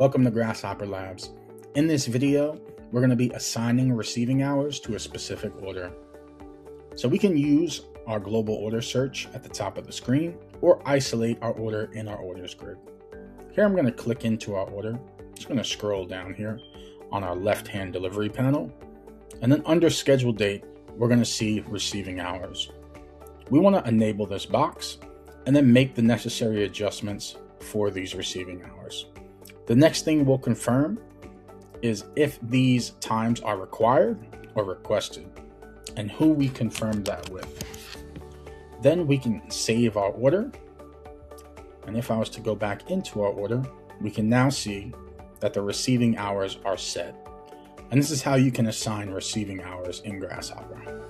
Welcome to Grasshopper Labs. In this video, we're going to be assigning receiving hours to a specific order. So we can use our global order search at the top of the screen or isolate our order in our orders grid. Here I'm going to click into our order. Just going to scroll down here on our left-hand delivery panel. And then under schedule date, we're going to see receiving hours. We want to enable this box and then make the necessary adjustments for these receiving hours. The next thing we'll confirm is if these times are required or requested and who we confirm that with. Then we can save our order. And if I was to go back into our order, we can now see that the receiving hours are set. And this is how you can assign receiving hours in Grasshopper.